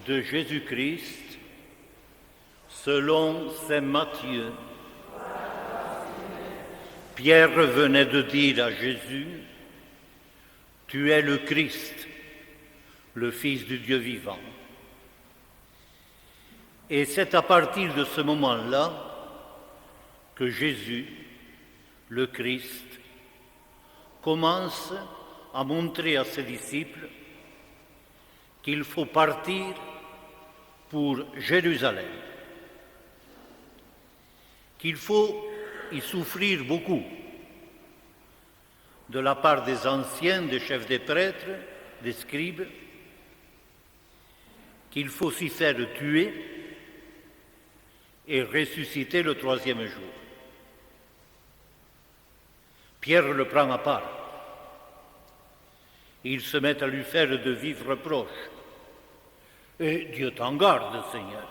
de Jésus-Christ selon saint Matthieu. Pierre venait de dire à Jésus, « Tu es le Christ, le Fils du Dieu vivant. » Et c'est à partir de ce moment-là que Jésus, le Christ, commence à montrer à ses disciples qu'il faut partir pour Jérusalem, qu'il faut y souffrir beaucoup de la part des anciens, des chefs des prêtres, des scribes, qu'il faut s'y faire tuer et ressusciter le troisième jour. Pierre le prend à part. Ils se mettent à lui faire de vifs reproches. Et Dieu t'en garde, Seigneur.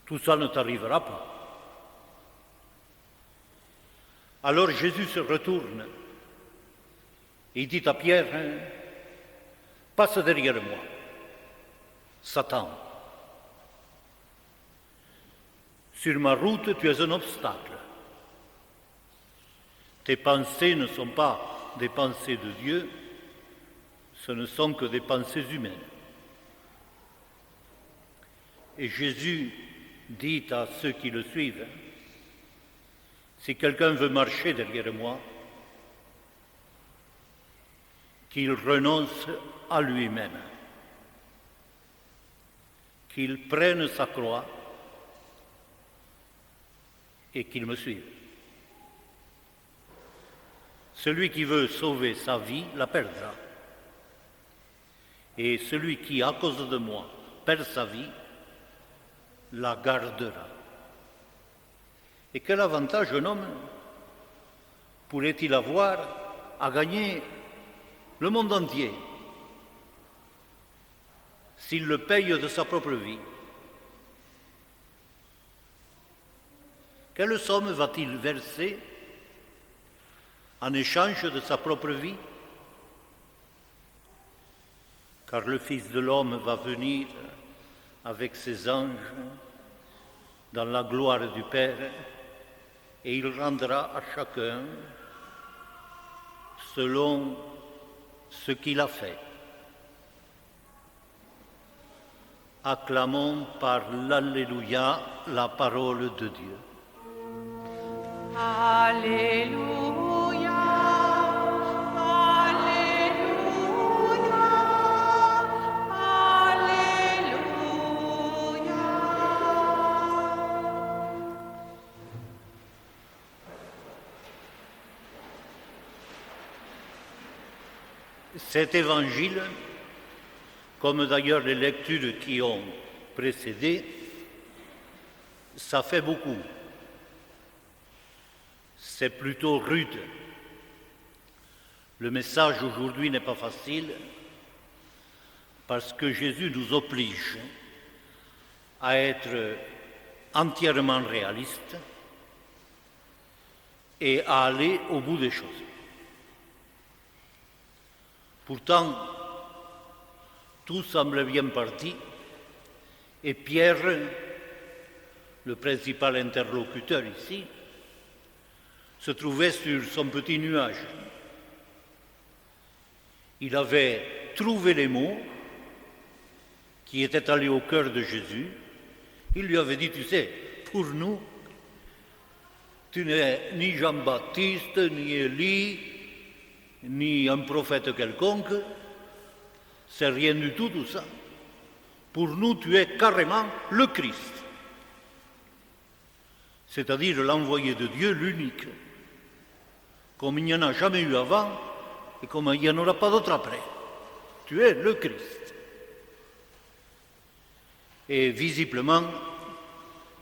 Tout ça ne t'arrivera pas. Alors Jésus se retourne et dit à Pierre, « Passe derrière moi, Satan. Sur ma route, tu es un obstacle. Tes pensées ne sont pas des pensées de Dieu, ce ne sont que des pensées humaines. » Et Jésus dit à ceux qui le suivent, « Si quelqu'un veut marcher derrière moi, qu'il renonce à lui-même, qu'il prenne sa croix et qu'il me suive. Celui qui veut sauver sa vie la perdra. Et celui qui, à cause de moi, perd sa vie, la gardera. » Et quel avantage un homme pourrait-il avoir à gagner le monde entier s'il le paye de sa propre vie? Quelle somme va-t-il verser en échange de sa propre vie? Car le Fils de l'homme va venir avec ses anges dans la gloire du Père, et il rendra à chacun selon ce qu'il a fait. Acclamons par l'Alléluia la parole de Dieu. Alléluia, Alléluia, Alléluia. Cet évangile, comme d'ailleurs les lectures qui ont précédé, ça fait beaucoup. C'est plutôt rude. Le message aujourd'hui n'est pas facile parce que Jésus nous oblige à être entièrement réalistes et à aller au bout des choses. Pourtant, tout semble bien parti et Pierre, le principal interlocuteur ici, se trouvait sur son petit nuage. Il avait trouvé les mots qui étaient allés au cœur de Jésus. Il lui avait dit, tu sais, pour nous, tu n'es ni Jean-Baptiste, ni Élie, ni un prophète quelconque, c'est rien du tout ça. Pour nous, tu es carrément le Christ, c'est-à-dire l'envoyé de Dieu, l'unique, comme il n'y en a jamais eu avant et comme il n'y en aura pas d'autre après. Tu es le Christ. Et visiblement,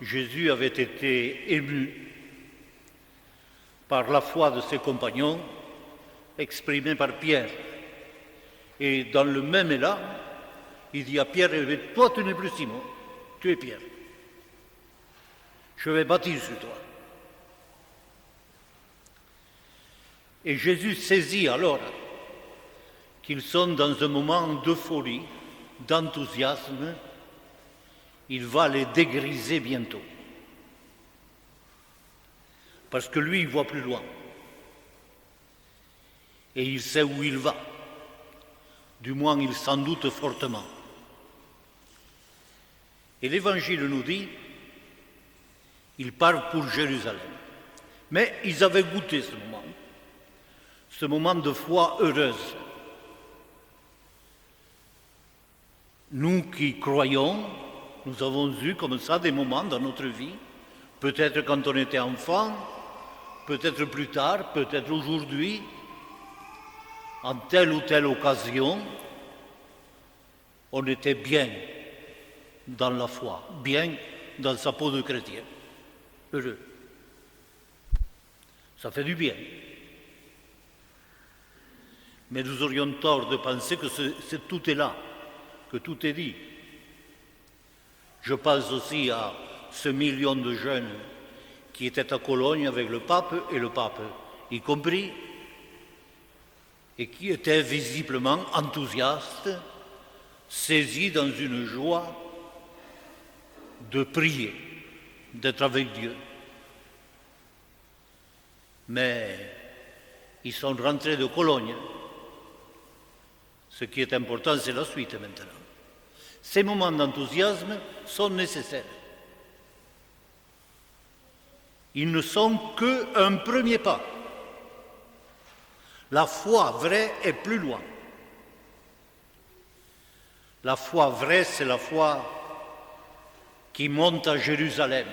Jésus avait été ému par la foi de ses compagnons, exprimée par Pierre. Et dans le même élan, il dit à Pierre, « Toi, tu n'es plus Simon, tu es Pierre. Je vais bâtir sur toi. » Et Jésus saisit alors qu'ils sont dans un moment d'euphorie, d'enthousiasme, il va les dégriser bientôt. Parce que lui, il voit plus loin. Et il sait où il va. Du moins, il s'en doute fortement. Et l'Évangile nous dit, il part pour Jérusalem. Mais ils avaient goûté ce moment de foi heureuse. Nous qui croyons, nous avons eu comme ça des moments dans notre vie, peut-être quand on était enfant, peut-être plus tard, peut-être aujourd'hui, en telle ou telle occasion, on était bien dans la foi, bien dans sa peau de chrétien, heureux. Ça fait du bien. Mais nous aurions tort de penser que tout est là, que tout est dit. Je pense aussi à ce million de jeunes qui étaient à Cologne avec le pape y compris, et qui étaient visiblement enthousiastes, saisis dans une joie de prier, d'être avec Dieu. Mais ils sont rentrés de Cologne. Ce qui est important, c'est la suite maintenant. Ces moments d'enthousiasme sont nécessaires. Ils ne sont qu'un premier pas. La foi vraie est plus loin. La foi vraie, c'est la foi qui monte à Jérusalem.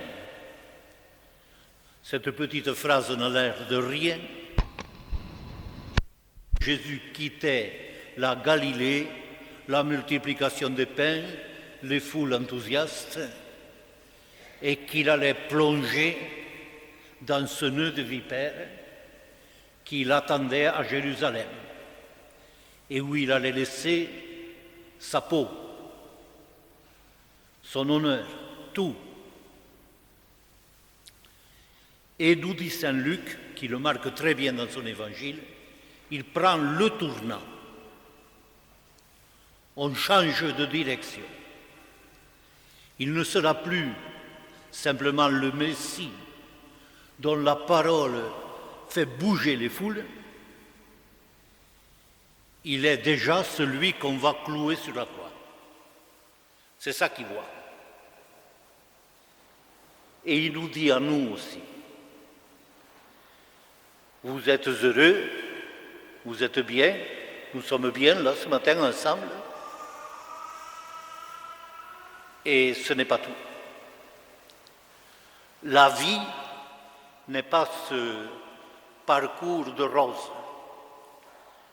Cette petite phrase n'a l'air de rien. Jésus quittait la Galilée, la multiplication des pains, les foules enthousiastes, et qu'il allait plonger dans ce nœud de vipère qui l'attendait à Jérusalem, et où il allait laisser sa peau, son honneur, tout. Et nous dit Saint Luc, qui le marque très bien dans son évangile, il prend le tournant. On change de direction. Il ne sera plus simplement le Messie dont la parole fait bouger les foules. Il est déjà celui qu'on va clouer sur la croix. C'est ça qu'il voit. Et il nous dit à nous aussi, vous êtes heureux, vous êtes bien, nous sommes bien là ce matin ensemble. Et ce n'est pas tout. La vie n'est pas ce parcours de rose,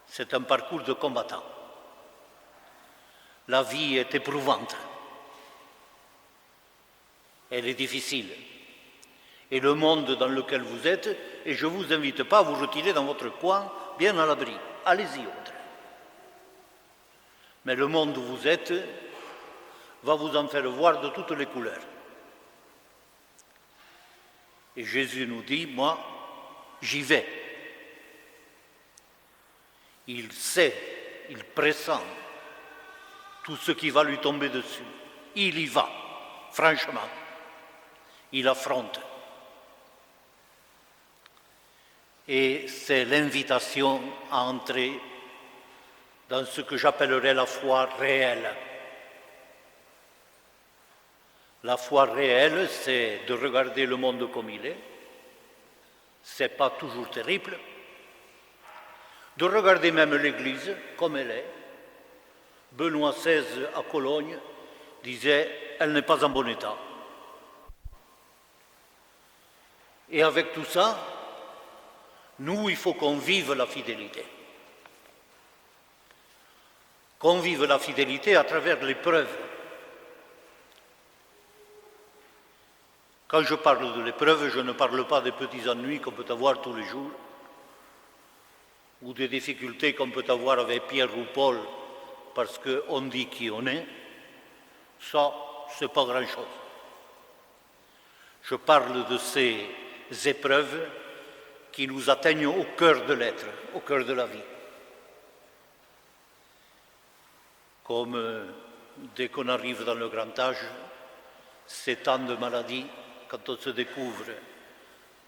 c'est un parcours de combattant. La vie est éprouvante, elle est difficile. Et le monde dans lequel vous êtes, et je ne vous invite pas à vous retirer dans votre coin, bien à l'abri, allez-y autre. Mais le monde où vous êtes va vous en faire voir de toutes les couleurs. Et Jésus nous dit, moi, j'y vais. Il sait, il pressent tout ce qui va lui tomber dessus. Il y va, franchement. Il affronte. Et c'est l'invitation à entrer dans ce que j'appellerais la foi réelle. La foi réelle, c'est de regarder le monde comme il est. Ce n'est pas toujours terrible. De regarder même l'Église comme elle est. Benoît XVI à Cologne disait « elle n'est pas en bon état ». Et avec tout ça, nous, il faut qu'on vive la fidélité. Qu'on vive la fidélité à travers l'épreuve. Quand je parle de l'épreuve, je ne parle pas des petits ennuis qu'on peut avoir tous les jours, ou des difficultés qu'on peut avoir avec Pierre ou Paul, parce qu'on dit qui on est. Ça, c'est pas grand-chose. Je parle de ces épreuves qui nous atteignent au cœur de l'être, au cœur de la vie. Comme dès qu'on arrive dans le grand âge, ces temps de maladie, quand on se découvre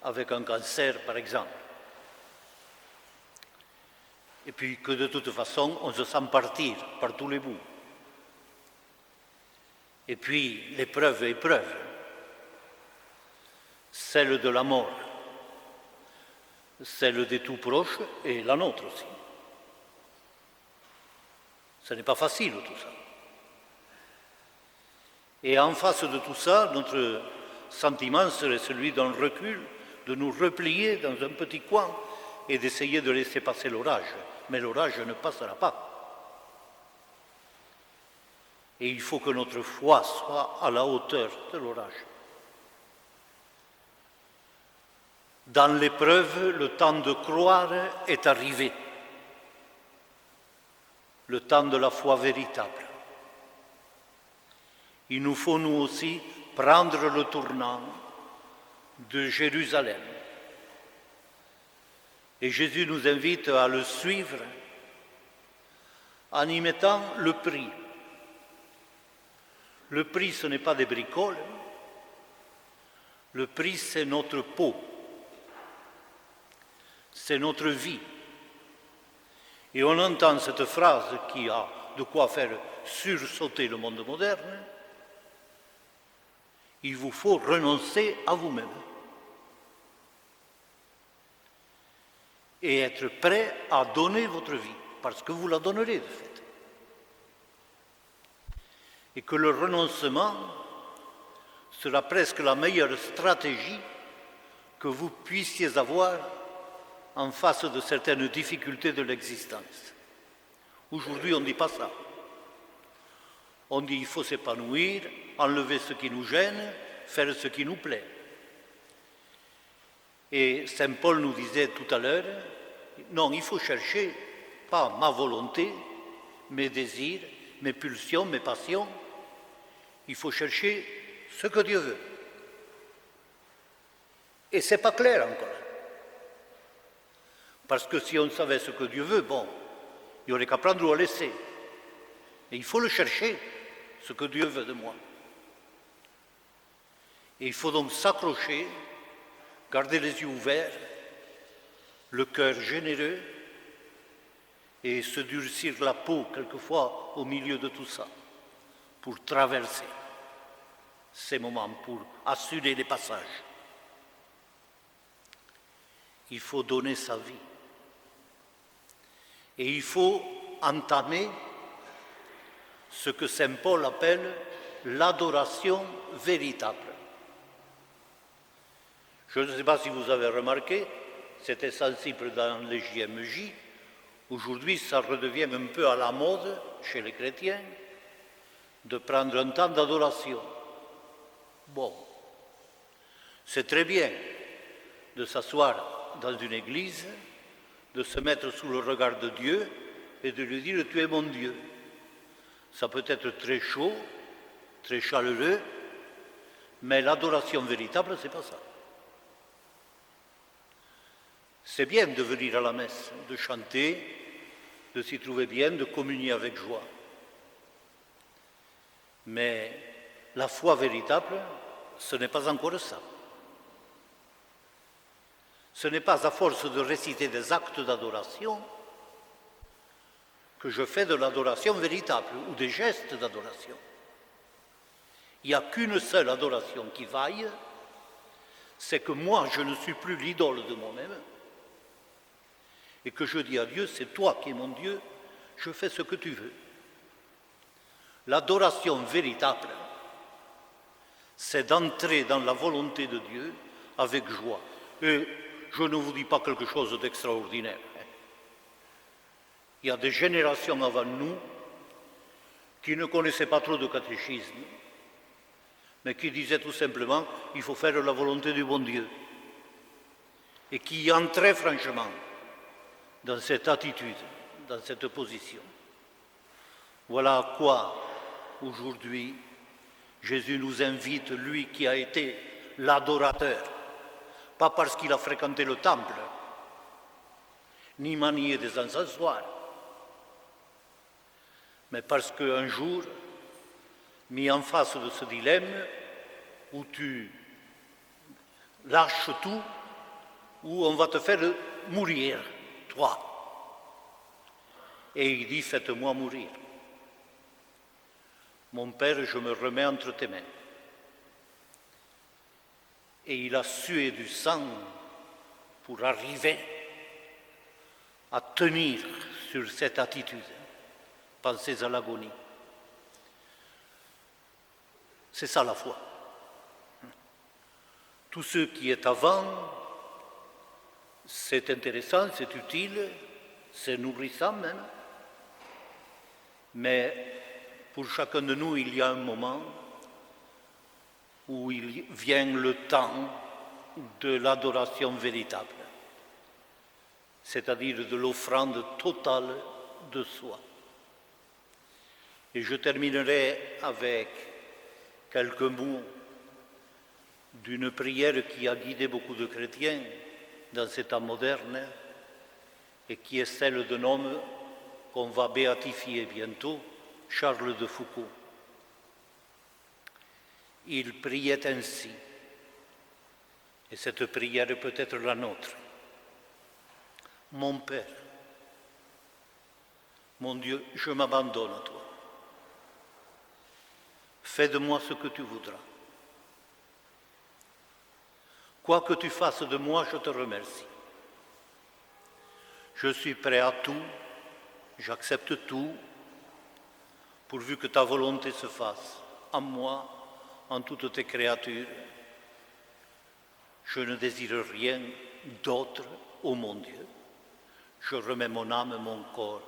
avec un cancer, par exemple. Et puis que de toute façon, on se sent partir par tous les bouts. Et puis l'épreuve, celle de la mort, celle des tout proches et la nôtre aussi. Ce n'est pas facile tout ça. Et en face de tout ça, notre sentiment serait celui d'un recul, de nous replier dans un petit coin et d'essayer de laisser passer l'orage. Mais l'orage ne passera pas. Et il faut que notre foi soit à la hauteur de l'orage. Dans l'épreuve, le temps de croire est arrivé. Le temps de la foi véritable. Il nous faut nous aussi prendre le tournant de Jérusalem. Et Jésus nous invite à le suivre en y mettant le prix. Le prix, ce n'est pas des bricoles. Le prix, c'est notre peau. C'est notre vie. Et on entend cette phrase qui a de quoi faire sursauter le monde moderne. Il vous faut renoncer à vous-même et être prêt à donner votre vie, parce que vous la donnerez de fait. Et que le renoncement sera presque la meilleure stratégie que vous puissiez avoir en face de certaines difficultés de l'existence. Aujourd'hui, on ne dit pas ça. On dit qu'il faut s'épanouir, enlever ce qui nous gêne, faire ce qui nous plaît. Et Saint Paul nous disait tout à l'heure, non, il faut chercher, pas ma volonté, mes désirs, mes pulsions, mes passions, il faut chercher ce que Dieu veut. Et ce n'est pas clair encore. Parce que si on savait ce que Dieu veut, bon, il n'y aurait qu'à prendre ou à laisser. Et il faut le chercher, ce que Dieu veut de moi. Et il faut donc s'accrocher, garder les yeux ouverts, le cœur généreux et se durcir la peau quelquefois au milieu de tout ça, pour traverser ces moments, pour assurer les passages. Il faut donner sa vie. Et il faut entamer ce que Saint Paul appelle l'adoration véritable. Je ne sais pas si vous avez remarqué, c'était sensible dans les JMJ, aujourd'hui ça redevient un peu à la mode chez les chrétiens de prendre un temps d'adoration. Bon, c'est très bien de s'asseoir dans une église, de se mettre sous le regard de Dieu et de lui dire « Tu es mon Dieu ». Ça peut être très chaud, très chaleureux, mais l'adoration véritable, c'est pas ça. C'est bien de venir à la messe, de chanter, de s'y trouver bien, de communier avec joie. Mais la foi véritable, ce n'est pas encore ça. Ce n'est pas à force de réciter des actes d'adoration que je fais de l'adoration véritable ou des gestes d'adoration. Il n'y a qu'une seule adoration qui vaille, c'est que moi, je ne suis plus l'idole de moi-même et que je dis à Dieu, c'est toi qui es mon Dieu, je fais ce que tu veux. L'adoration véritable, c'est d'entrer dans la volonté de Dieu avec joie. Et je ne vous dis pas quelque chose d'extraordinaire. Il y a des générations avant nous qui ne connaissaient pas trop de catéchisme, mais qui disaient tout simplement il faut faire la volonté du bon Dieu. Et qui entraient franchement dans cette attitude, dans cette position. Voilà à quoi, aujourd'hui, Jésus nous invite, lui qui a été l'adorateur, pas parce qu'il a fréquenté le temple, ni manié des encensoirs, mais parce qu'un jour, mis en face de ce dilemme où tu lâches tout, où on va te faire mourir, toi. Et il dit, faites-moi mourir. Mon Père, je me remets entre tes mains. Et il a sué du sang pour arriver à tenir sur cette attitude. Pensez à l'agonie. C'est ça la foi. Tout ce qui est avant, c'est intéressant, c'est utile, c'est nourrissant même. Mais pour chacun de nous, il y a un moment où il vient le temps de l'adoration véritable, c'est-à-dire de l'offrande totale de soi. Et je terminerai avec quelques mots d'une prière qui a guidé beaucoup de chrétiens dans ces temps modernes et qui est celle d'un homme qu'on va béatifier bientôt, Charles de Foucault. Il priait ainsi, et cette prière peut être la nôtre. Mon Père, mon Dieu, je m'abandonne à toi. Fais de moi ce que tu voudras. Quoi que tu fasses de moi, je te remercie. Je suis prêt à tout, j'accepte tout, pourvu que ta volonté se fasse en moi, en toutes tes créatures. Je ne désire rien d'autre, ô mon Dieu. Je remets mon âme, mon corps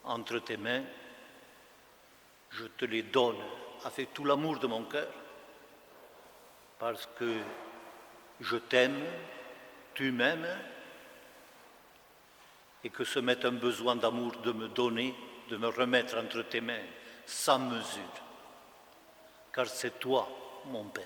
entre tes mains. Je te les donne avec tout l'amour de mon cœur, parce que je t'aime, tu m'aimes, et que ce m'est un besoin d'amour de me donner, de me remettre entre tes mains, sans mesure, car c'est toi, mon Père.